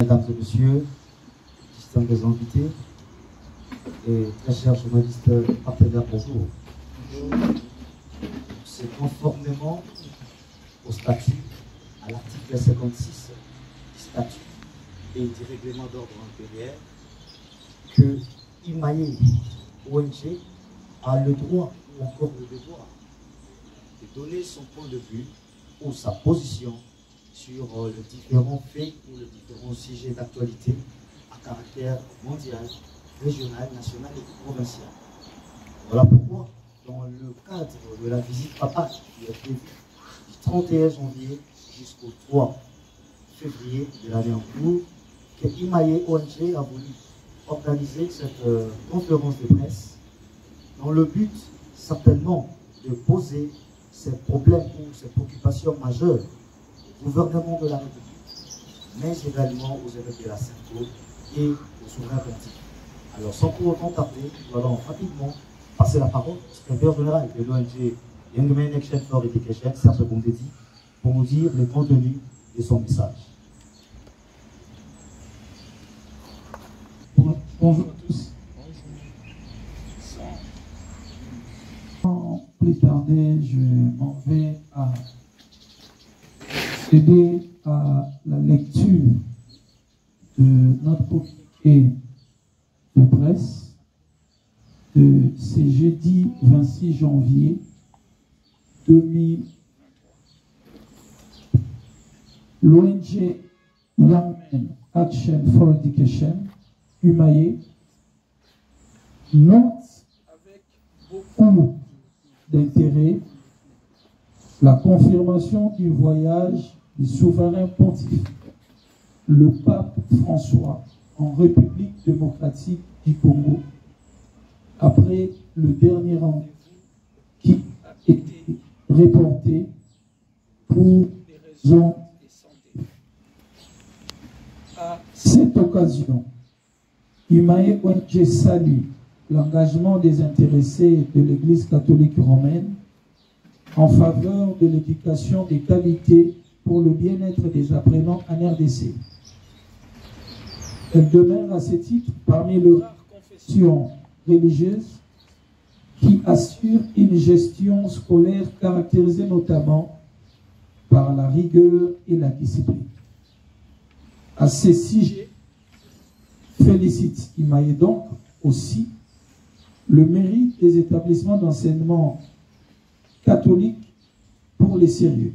Mesdames et messieurs, distingués invités et très chers journalistes partenaires, bonjour. C'est conformément au statut, à l'article 56 du statut et du règlement d'ordre intérieur, que Imaye ONG a le droit ou encore le devoir de donner son point de vue ou sa position sur les différents faits ou les différents sujets d'actualité à caractère mondial, régional, national et provincial. Voilà pourquoi, dans le cadre de la visite papale qui est prévue du 31 janvier jusqu'au 3 février de l'année en cours, que Imaye ONG a voulu organiser cette conférence de presse dans le but certainement de poser ces problèmes ou ces préoccupations majeures au gouvernement de la République, mais également aux évêques de la Sainte-Côte et aux souverains pontifes. Alors sans pour autant tarder, nous allons rapidement passer la parole au secrétaire général de l'ONG Young Men Action for Education, Serge Bondedi, pour nous dire le contenu de son message. Bonjour à tous. Sans plus tarder, je m'en vais à aider à la lecture de notre communiqué de presse de ce jeudi 26 janvier 2000. L'ONG Young Men Action for Education, Imaye, note avec beaucoup d'intérêt la confirmation du voyage du souverain pontife, le pape François, en République démocratique du Congo, après le dernier rendez-vous qui a été reporté pour des raisons de santé. À cette occasion, Imaye ONG salue l'engagement des intéressés de l'Église catholique romaine en faveur de l'éducation des qualités pour le bien-être des apprenants en RDC. Elle demeure à ce titre parmi les rares confessions religieuses qui assurent une gestion scolaire caractérisée notamment par la rigueur et la discipline. À ce sujet, félicite Imaye donc aussi le mérite des établissements d'enseignement catholiques pour les sérieux.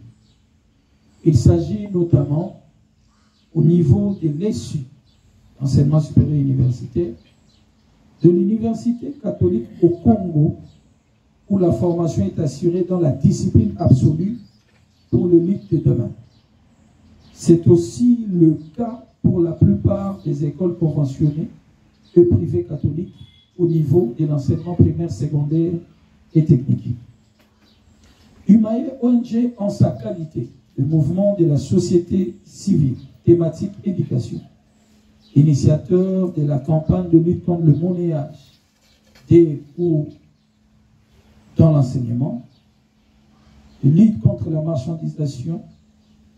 Il s'agit notamment au niveau de l'ESU, enseignement supérieur universitaire, de l'université catholique au Congo, où la formation est assurée dans la discipline absolue pour le lutte de demain. C'est aussi le cas pour la plupart des écoles conventionnées et privées catholiques au niveau de l'enseignement primaire, secondaire et technique. Imaye ONG, en sa qualité de mouvement de la société civile, thématique éducation, initiateur de la campagne de lutte contre le monnayage des ou dans l'enseignement, de lutte contre la marchandisation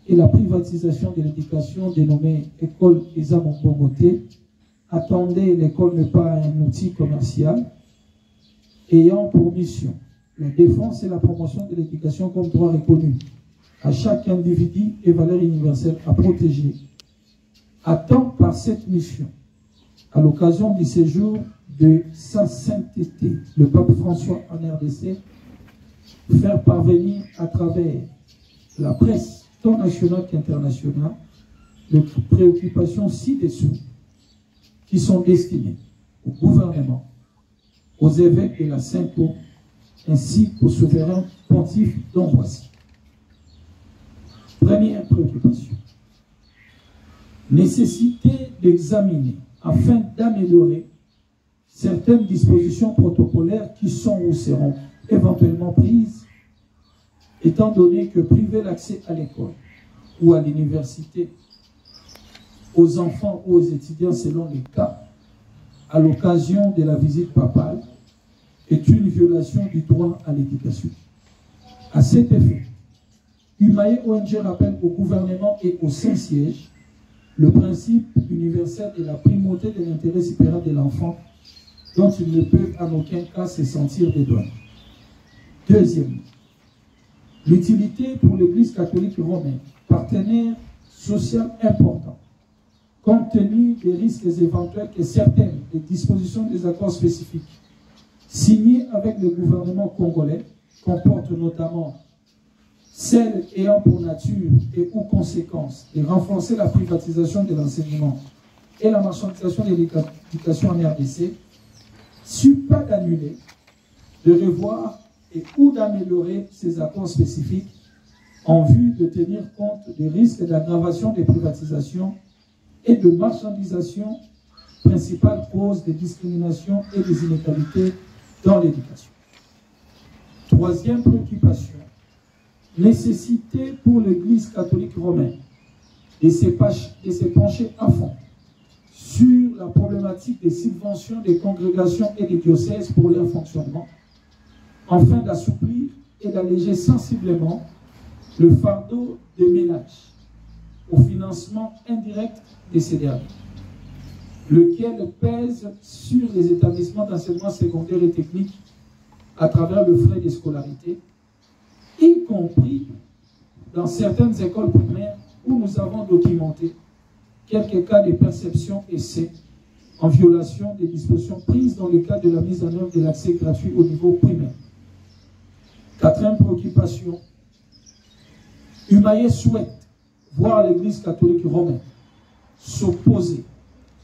et la privatisation de l'éducation dénommée École Ezamon Bongoté. Attendez, l'école n'est pas un outil commercial, ayant pour mission la défense et la promotion de l'éducation comme droit reconnu à chaque individu et valeur universelle à protéger, attend par cette mission, à l'occasion du séjour de sa sainteté, le pape François en RDC, faire parvenir à travers la presse tant nationale qu'internationale de préoccupations ci-dessous qui sont destinées au gouvernement, aux évêques de la Sainte-Côte, ainsi qu'aux souverains pontifes dont voici. Première préoccupation. Nécessité d'examiner afin d'améliorer certaines dispositions protocolaires qui sont ou seront éventuellement prises, étant donné que priver l'accès à l'école ou à l'université aux enfants ou aux étudiants selon les cas, à l'occasion de la visite papale, est une violation du droit à l'éducation. À cet effet, Imaye ONG rappelle au gouvernement et au Saint-Siège le principe universel de la primauté de l'intérêt supérieur de l'enfant, dont ils ne peuvent en aucun cas se sentir dédouanés. Deuxièmement, l'utilité pour l'Église catholique romaine, partenaire social important, compte tenu des risques éventuels que certaines des dispositions des accords spécifiques signés avec le gouvernement congolais comportent notamment celles ayant pour nature et ou conséquence de renforcer la privatisation de l'enseignement et la marchandisation de l'éducation en RDC, sur pas d'annuler, de revoir et ou d'améliorer ces accords spécifiques en vue de tenir compte des risques d'aggravation des privatisations et de marchandisation, principale cause des discriminations et des inégalités dans l'éducation. Troisième préoccupation, nécessité pour l'Église catholique romaine de se pencher à fond sur la problématique des subventions des congrégations et des diocèses pour leur fonctionnement, afin d'assouplir et d'alléger sensiblement le fardeau des ménages au financement indirect de ces derniers, lequel pèse sur les établissements d'enseignement secondaire et technique à travers le frais de scolarité, y compris dans certaines écoles primaires où nous avons documenté quelques cas de perception essais en violation des dispositions prises dans le cadre de la mise en œuvre de l'accès gratuit au niveau primaire. Quatrième préoccupation, Humaye souhaite voir l'Église catholique romaine s'opposer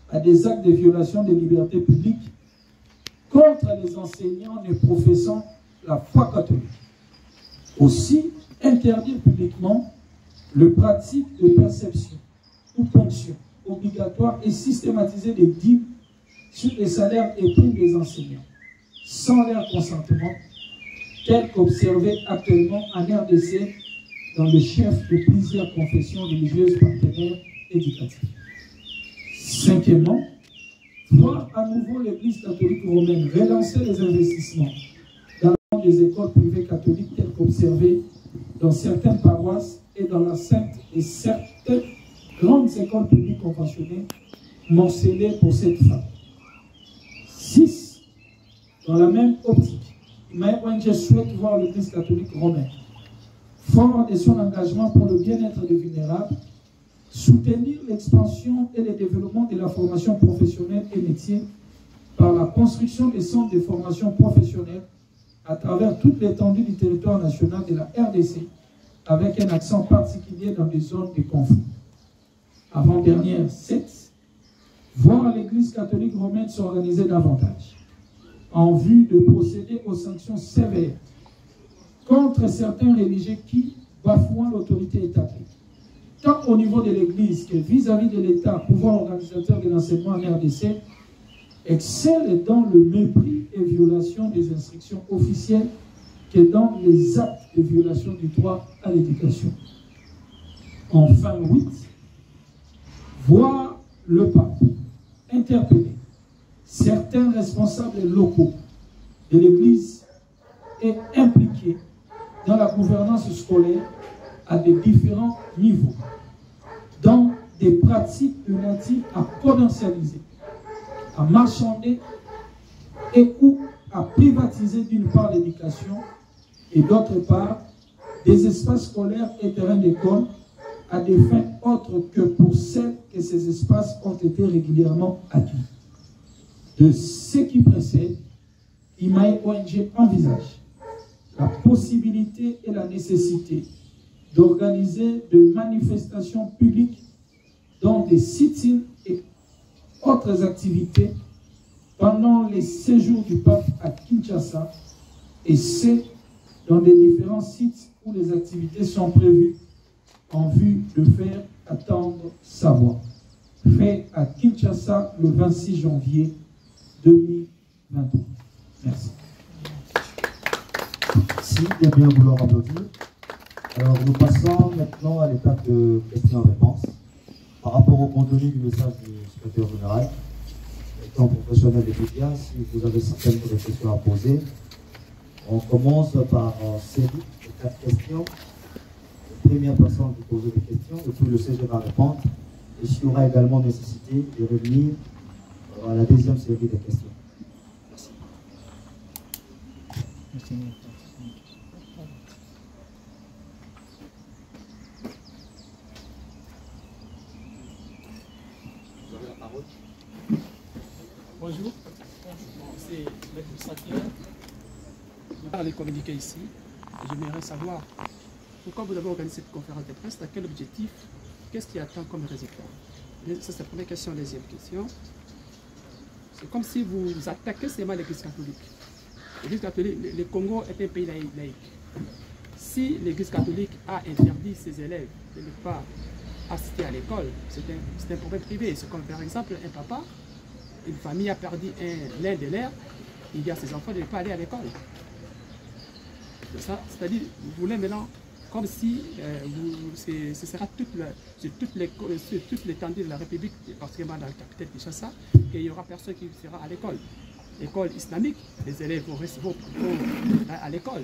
à des actes de violation des libertés publiques contre les enseignants ne professant la foi catholique. Aussi, interdire publiquement le pratique de perception ou ponction obligatoire et systématiser des dîmes sur les salaires et primes des enseignants, sans leur consentement, tel qu'observé actuellement en RDC dans le chef de plusieurs confessions religieuses partenaires éducatives. Cinquièmement, voir à nouveau l'Église catholique romaine relancer les investissements dans les écoles privées catholiques telles qu'observées dans certaines paroisses et dans l'enceinte de certaines grandes écoles publiques conventionnées morcelées pour cette fin. 6. Dans la même optique, Humaye souhaite voir l'Église catholique romaine, fort de son engagement pour le bien-être des vulnérables, soutenir l'expansion et le développement de la formation professionnelle et métier par la construction des centres de formation professionnelle à travers toute l'étendue du territoire national de la RDC, avec un accent particulier dans des zones de conflit. Avant-dernière, 7. Voir l'Église catholique romaine s'organiser davantage en vue de procéder aux sanctions sévères contre certains religieux qui bafouent l'autorité établie, tant au niveau de l'Église que vis-à-vis de l'État, pouvoir organisateur de l'enseignement en RDC, excelle dans le mépris et violation des instructions officielles que dans les actes de violation du droit à l'éducation. Enfin, 8. Voir le pape interpeller certains responsables locaux de l'Église et impliqués dans la gouvernance scolaire à des différents niveaux, dans des pratiques relatives à potentialiser, à marchander et ou à privatiser d'une part l'éducation et d'autre part des espaces scolaires et terrains d'école à des fins autres que pour celles que ces espaces ont été régulièrement acquis. De ce qui précède, Humaye ONG envisage la possibilité et la nécessité d'organiser des manifestations publiques dans des sit-ins et autres activités pendant les séjours du pape à Kinshasa, et c'est dans les différents sites où les activités sont prévues en vue de faire attendre sa voix. Fait à Kinshasa le 26 janvier 2023. Merci. Merci de bien vouloir applaudir. Alors nous passons maintenant à l'étape de questions-réponses. Par rapport au contenu du message du secrétaire général, étant professionnel des médias, si vous avez certaines questions à poser, on commence par série de 4 questions. La première personne qui pose des questions, et puis le CG va répondre. et s'il y aura également nécessité de revenir à la deuxième série de questions. Merci. Merci. Vous avez la parole. Bonjour, c'est Maître Sakia. Je parle communiquer ici. J'aimerais savoir pourquoi vous avez organisé cette conférence de presse, à quel objectif, qu'est-ce qui attend comme résultat. Ça, c'est la première question. Deuxième question, c'est comme si vous attaquez seulement l'Église catholique. L'Église catholique, le Congo est un pays laïque. Si l'Église catholique a interdit ses élèves de ne pas assister à l'école, c'est un problème privé. C'est comme par exemple un papa, une famille a perdu l'un des leurs, il dit à ses enfants de ne pas aller à l'école. C'est-à-dire, vous voulez maintenant, comme si ce sera sur toute l'étendue de la République, particulièrement dans la capitale de Kinshasa, qu'il n'y aura personne qui sera à l'école. L'école islamique, les élèves vont à l'école.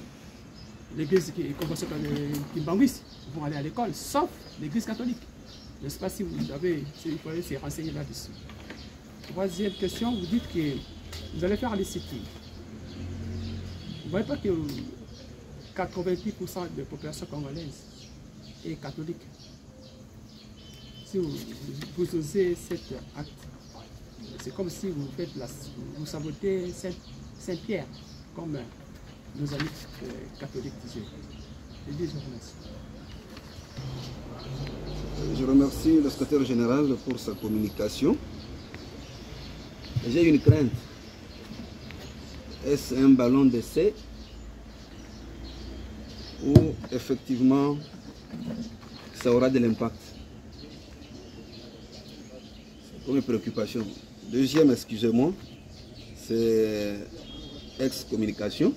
L'église Kimbangwis vont aller à l'école, sauf l'église catholique. Je ne sais pas si vous avez se renseigner là-dessus. Troisième question, vous dites que vous allez faire l'ICT. Vous ne voyez pas que 90% de la population congolaise est catholique. Si vous osez cet acte, c'est comme si vous sabotez Saint-Pierre, comme nos amis catholiques disaient. Je dis, je vous remercie. Je remercie le secrétaire général pour sa communication. J'ai une crainte. Est-ce un ballon d'essai ou effectivement ça aura de l'impact? C'est pour mes préoccupations. Deuxième, excusez-moi, c'est ex-communication.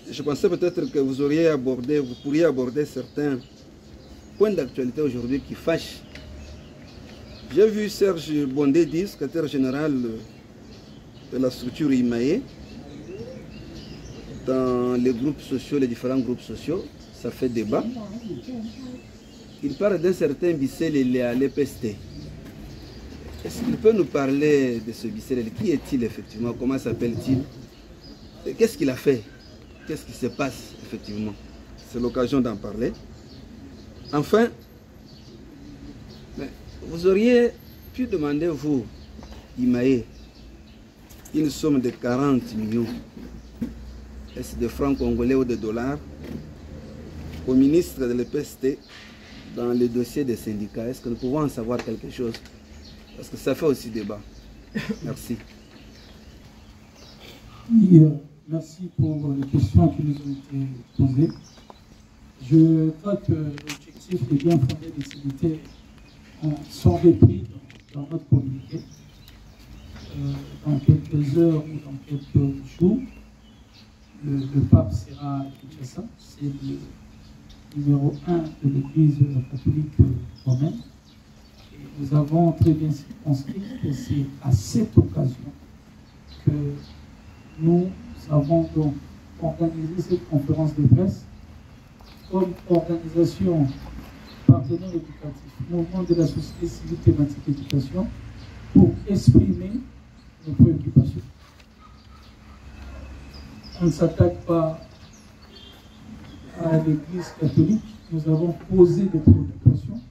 Je pensais peut-être que vous pourriez aborder certains points d'actualité aujourd'hui qui fâchent. J'ai vu Serge Bondé, secrétaire général de la structure IMAE, dans les groupes sociaux, les différents groupes sociaux, ça fait débat. Il parle d'un certain Bissel à l'EPST. Est-ce qu'il peut nous parler de ce Bissel? Qui est-il effectivement? Comment s'appelle-t-il? Qu'est-ce qu'il a fait? Qu'est-ce qui se passe effectivement? C'est l'occasion d'en parler. Enfin, vous auriez pu demander, vous, IMAE, une somme de 40 millions, est-ce de francs congolais ou de dollars, au ministre de l'EPST dans le dossier des syndicats. Est-ce que nous pouvons en savoir quelque chose? Parce que ça fait aussi débat. Merci. Oui, merci pour les questions qui nous ont été posées. Je crois que l'objectif est bien fondé des cités sont repris dans notre communiqué. Dans quelques heures ou dans quelques jours, le pape sera à Kinshasa. C'est le numéro 1 de l'Église catholique romaine. Et nous avons très bien circonscrit que c'est à cette occasion que nous avons donc organisé cette conférence de presse comme organisation partenaire éducatif, mouvement de la société civile thématique éducation, pour exprimer nos préoccupations. On ne s'attaque pas à l'Église catholique, nous avons posé des préoccupations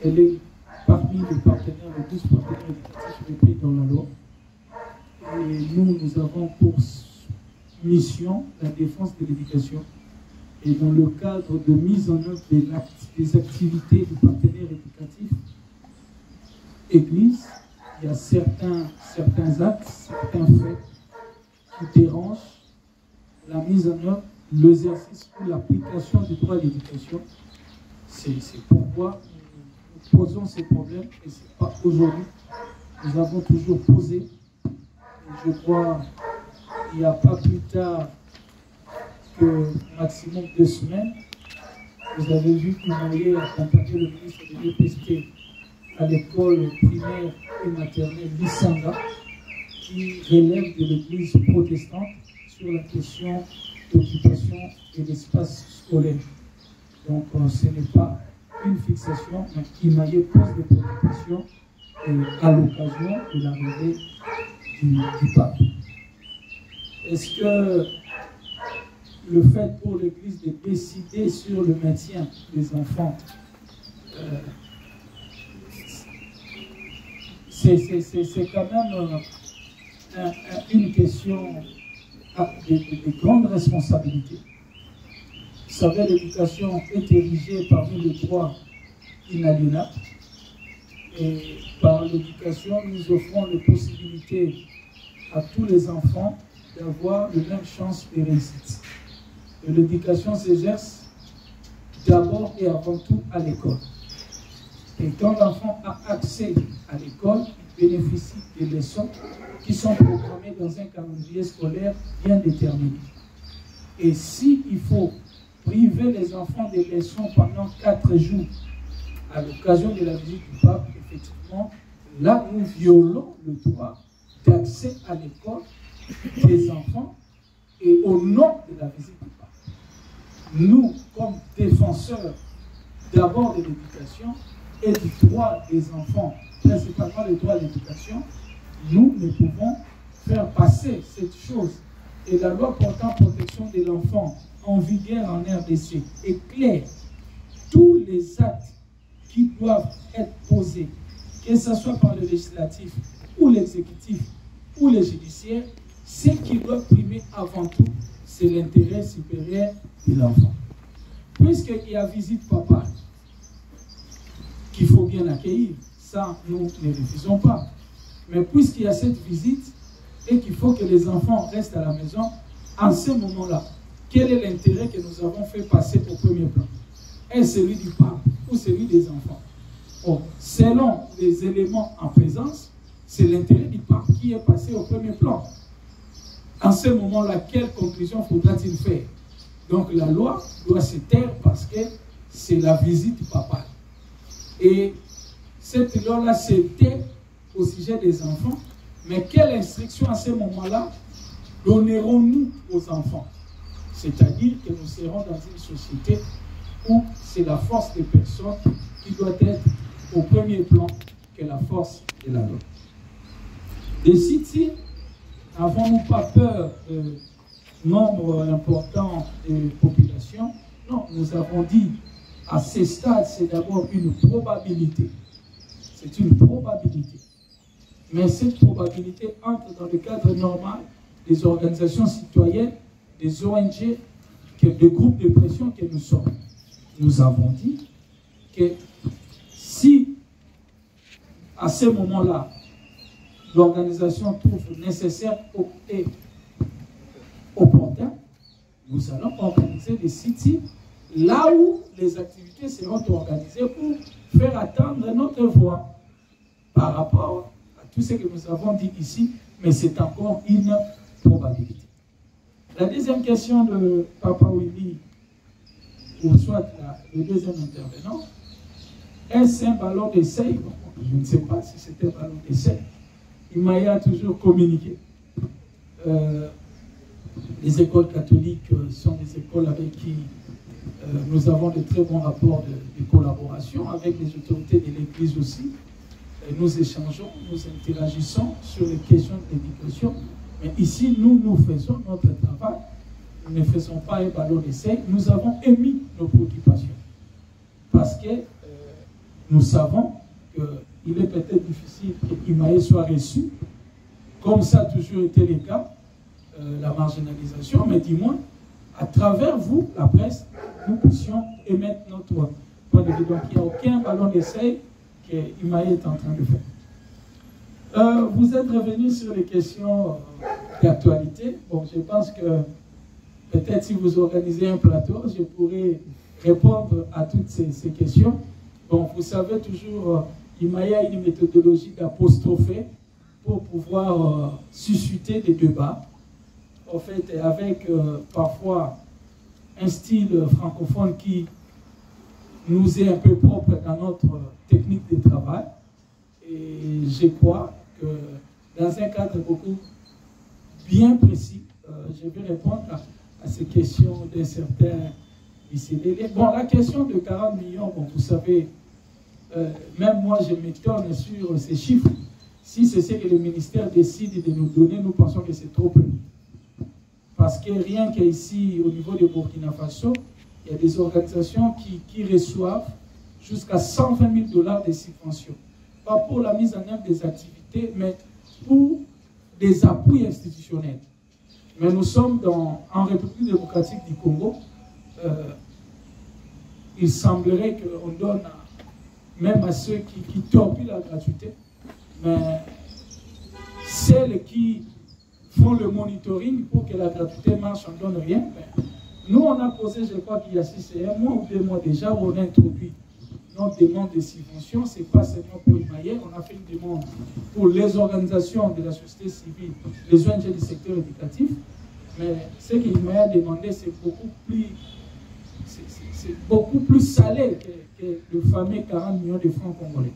elle est parmi les partenaires, les 12 partenaires éducatifs repris dans la loi. Et nous avons pour mission la défense de l'éducation. Et dans le cadre de mise en œuvre des activités du partenaire éducatif, Église, il y a certains actes, certains faits qui dérangent la mise en œuvre, l'exercice ou l'application du droit à l'éducation. C'est pourquoi nous posons ces problèmes et ce n'est pas aujourd'hui. Nous avons toujours posé, et je crois, il n'y a pas plus tard que maximum 2 semaines, vous avez vu qu'il m'avait accompagné le ministre de l'EPST à l'école primaire et maternelle Lissanga, qui relève de l'église protestante sur la question d'occupation de l'espace scolaire. Donc ce n'est pas une fixation, mais Imaye pose des préoccupations à l'occasion de l'arrivée du pape. Est-ce que le fait pour l'Église de décider sur le maintien des enfants, c'est quand même une question de grande responsabilité. Vous savez, l'éducation est érigée parmi les droits inaliénables. Et par l'éducation, nous offrons la possibilité à tous les enfants d'avoir les mêmes chances de réussite. L'éducation s'exerce d'abord et avant tout à l'école. Et quand l'enfant a accès à l'école, il bénéficie des leçons qui sont programmées dans un calendrier scolaire bien déterminé. Et s'il faut priver les enfants des leçons pendant 4 jours à l'occasion de la visite du pape, effectivement, là nous violons le droit d'accès à l'école des enfants et au nom de la visite du pape. Nous, comme défenseurs d'abord de l'éducation et du droit des enfants, principalement le droit à l'éducation, nous ne pouvons faire passer cette chose. Et la loi portant protection de l'enfant en vigueur en RDC est claire. Tous les actes qui doivent être posés, que ce soit par le législatif ou l'exécutif ou le judiciaire, ce qui doit primer avant tout, c'est l'intérêt supérieur de l'enfant. Puisqu'il y a visite papale, qu'il faut bien accueillir, ça nous ne refusons pas. Mais puisqu'il y a cette visite et qu'il faut que les enfants restent à la maison, en ce moment-là, quel est l'intérêt que nous avons fait passer au premier plan? Est-ce celui du pape ou celui des enfants? Bon, selon les éléments en présence, c'est l'intérêt du pape qui est passé au premier plan. En ce moment-là, quelle conclusion faudra-t-il faire? Donc la loi doit se taire parce que c'est la visite papale. Et cette loi-là se tait au sujet des enfants, mais quelle instruction à ce moment-là donnerons-nous aux enfants? C'est-à-dire que nous serons dans une société où c'est la force des personnes qui doit être au premier plan que la force de la loi. De City, n'avons-nous pas peur de nombre important de population? Non, nous avons dit à ce stade, c'est d'abord une probabilité. C'est une probabilité. Mais cette probabilité entre dans le cadre normal des organisations citoyennes, des ONG, des groupes de pression que nous sommes. Nous avons dit que si, à ce moment-là, l'organisation trouve nécessaire et opportun, nous allons organiser des sites là où les activités seront organisées pour faire attendre notre voix par rapport à tout ce que nous avons dit ici, mais c'est encore une probabilité. La deuxième question de Papa Willy, ou soit le deuxième intervenant, est-ce un ballon d'essai? Bon, je ne sais pas si c'était un ballon d'essai. Imaye a toujours communiqué. Les écoles catholiques sont des écoles avec qui nous avons de très bons rapports de collaboration, avec les autorités de l'Église aussi. Nous échangeons, nous interagissons sur les questions de l'éducation. Mais ici, nous faisons notre travail. Nous ne faisons pas un ballon d'essai. Nous avons émis nos préoccupations. Parce que nous savons qu'il est peut-être difficile que Imaye soit reçu, comme ça a toujours été le cas, la marginalisation, mais du moins, à travers vous, la presse, nous puissions émettre notre point de vue. Donc, il n'y a aucun ballon d'essai que Imaye est en train de faire. Vous êtes revenu sur les questions d'actualité. Bon, je pense que peut-être si vous organisez un plateau, je pourrais répondre à toutes ces questions. Bon, vous savez toujours, Imaye a une méthodologie d'apostropher pour pouvoir susciter des débats. En fait, avec parfois un style francophone qui nous est un peu propre dans notre technique de travail. Et je crois que dans un cadre beaucoup bien précis, je vais répondre à ces questions d'un certain Bon, la question de 40 millions, bon, vous savez, même moi je m'étonne sur ces chiffres. Si c'est ce que le ministère décide de nous donner, nous pensons que c'est trop peu. Parce que rien qu'ici, au niveau de Burkina Faso, il y a des organisations qui reçoivent jusqu'à 120 000 $ de subventions. Pas pour la mise en œuvre des activités, mais pour des appuis institutionnels. Mais nous sommes en République démocratique du Congo. Il semblerait qu'on donne, même à ceux qui torpillent la gratuité, mais celles qui font le monitoring pour que la gratuité marche, on ne donne rien. Mais nous, on a posé, je crois qu'il y a 1 mois ou 2 mois déjà, où on a introduit notre demande de subvention. Ce n'est pas seulement pour Imaye, on a fait une demande pour les organisations de la société civile, les ONG du secteur éducatif. Mais ce qu'Imaye a demandé, c'est beaucoup plus salé que le fameux 40 millions de francs congolais.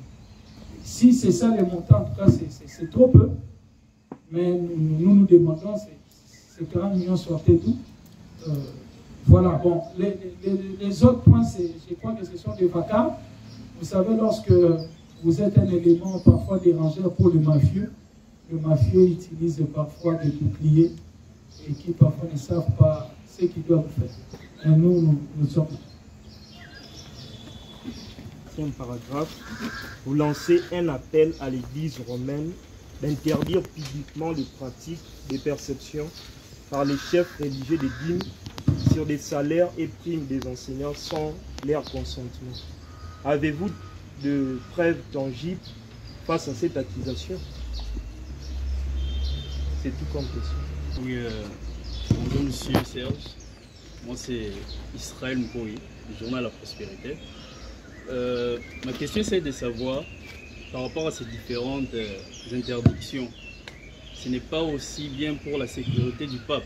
Si c'est ça le montant, en tout cas, c'est trop peu. Mais nous demandons, ces 40 millions sortaient d'où? Voilà, bon, les autres points, je crois que ce sont des vacances. Vous savez, lorsque vous êtes un élément parfois dérangeur pour le mafieux utilise parfois des boucliers et qui parfois ne savent pas ce qu'ils doivent faire. Et nous sommes... Paragraphe, vous lancez un appel à l'Église romaine d'interdire publiquement les pratiques des perceptions par les chefs religieux des dîmes sur des salaires et primes des enseignants sans leur consentement. Avez-vous de preuves tangibles face à cette accusation? C'est tout comme question. Oui, bonjour monsieur Serge. Moi c'est Israël Mkoui, du journal La Prospérité. Ma question c'est de savoir, par rapport à ces différentes interdictions, ce n'est pas aussi bien pour la sécurité du pape.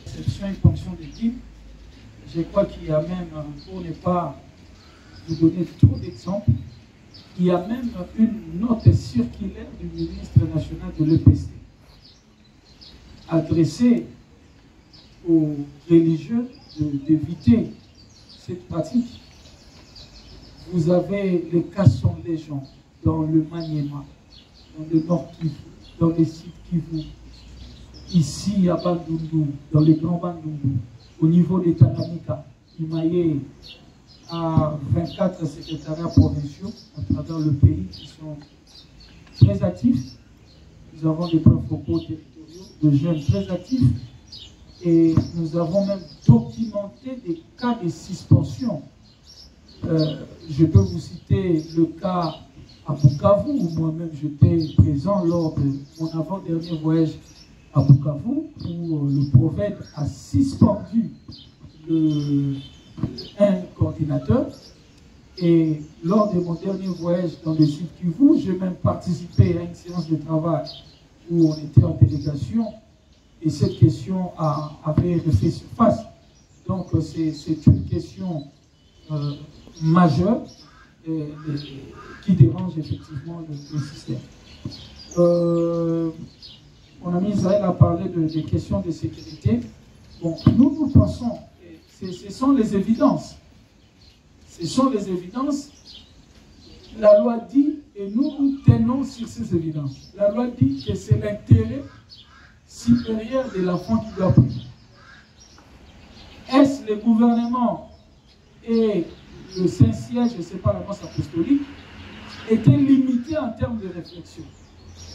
C'est une fonction de dîme. Je crois qu'il y a même, pour ne pas vous donner trop d'exemples, il y a même une note circulaire du ministre national de l'EPST adressée aux religieux d'éviter cette pratique. Vous avez les Kassonlégions dans le Maniema, dans le Nord Kivu, dans les sites Kivu, ici à Bandundu, dans les grands Bandundu, au niveau des Tanganyika, Imaye à 24 secrétariats provinciaux à travers le pays qui sont très actifs. Nous avons des points focaux territoriaux de jeunes très actifs et nous avons même documenté des cas de suspension. Je peux vous citer le cas à Bukavu, où moi-même j'étais présent lors de mon avant-dernier voyage à Bukavu, où le prophète a suspendu un coordinateur. Et lors de mon dernier voyage dans le sud Kivu, j'ai même participé à une séance de travail où on était en délégation et cette question avait refait surface. Donc c'est une question majeure qui dérange effectivement le système. Mon ami Israël a parlé des questions de sécurité. Bon, nous pensons, ce sont les évidences. Ce sont les évidences. La loi dit, et nous tenons sur ces évidences. La loi dit que c'est l'intérêt supérieur de l'enfant qui doit prier. Est-ce le gouvernement et le Saint-Siège, je ne sais pas, la masse apostolique, étaient limités en termes de réflexion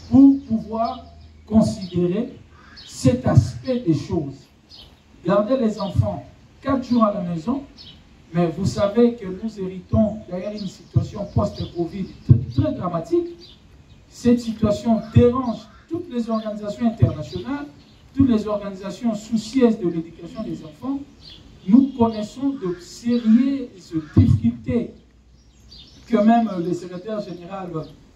pour pouvoir considérer cet aspect des choses? Garder les enfants 4 jours à la maison, mais vous savez que nous héritons derrière une situation post-Covid très dramatique. Cette situation dérange toutes les organisations internationales, toutes les organisations soucieuses de l'éducation des enfants. Nous connaissons de sérieuses difficultés que même le secrétaire général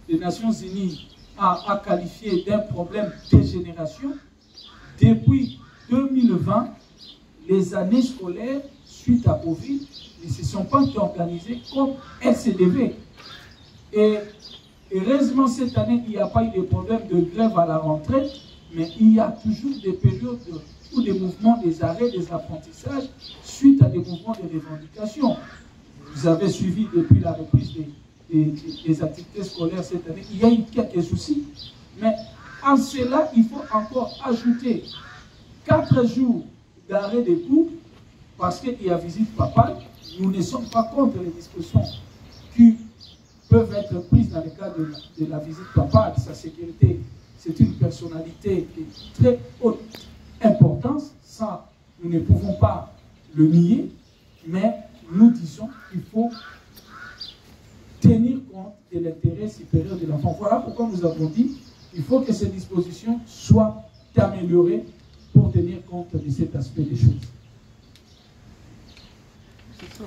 des Nations Unies a qualifié d'un problème de génération. Depuis 2020, les années scolaires, suite à Covid, ne se sont pas organisées comme elles se devaient. Et heureusement, cette année, il n'y a pas eu de problème de grève à la rentrée, mais il y a toujours des périodes ou des mouvements, des arrêts, des apprentissages suite à des mouvements de revendication. Vous avez suivi depuis la reprise des activités scolaires cette année, il y a eu quelques soucis, mais en cela, il faut encore ajouter 4 jours d'arrêt de cours parce qu'il y a visite papale. Nous ne sommes pas contre les dispositions qui peuvent être prises dans le cadre de la visite papale. Sa sécurité, c'est une personnalité de très haute importance. Ça, nous ne pouvons pas le nier, mais nous disons qu'il faut tenir compte de l'intérêt supérieur de l'enfant. Voilà pourquoi nous avons dit qu'il faut que ces dispositions soient améliorées pour tenir compte de cet aspect des choses. C'est ça.